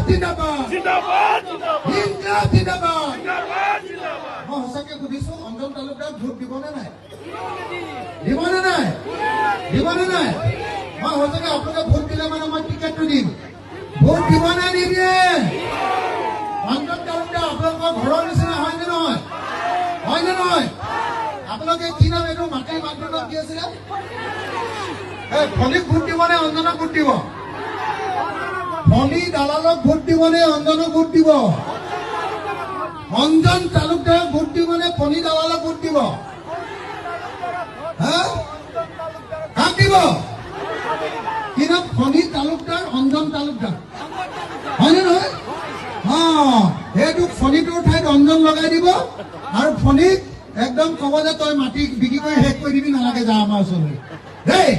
জিন্দাবাদ ইনকলাব জিন্দাবাদ মই সঁচাকে সুধিছো অঞ্জন তালুকদাৰ ভোট দিবনে নাই দিবনে নাই মই সঁচাকে আপোনালোকে ভোট দিলে মানে মই টিকেটটো দিম ভোট দিব নে নিদিয়ে অঞ্জন তালুকদাৰ আপোনালোকৰ ঘৰৰ নিচিনা হয়নে নহয় আপোনালোকে কি নাম এইটো মাটিৰ মাধ্যমত কি আছিলে ফণীক ভোট দিব নে অঞ্জনক ভোট দিব ফণী দালালক ভোট দিব নে অঞ্জনক ভোট দিব অঞ্জন তালুকদাৰক ভোট দিব নে ফণী দালালক ভোট দিব কাক দিব কি নাম ফণী তালুকদাৰ অঞ্জন তালুকদাৰ হয়নে নহয় সেইটোক ফণীটোৰ ঠাইত অঞ্জন লগাই দিব আৰু ফণীক একদম ক'ব যে তই মাটি বিক্ৰী কৰি শেষ কৰি দিবি নালাগে যা আমাৰ ওচৰলৈ দেই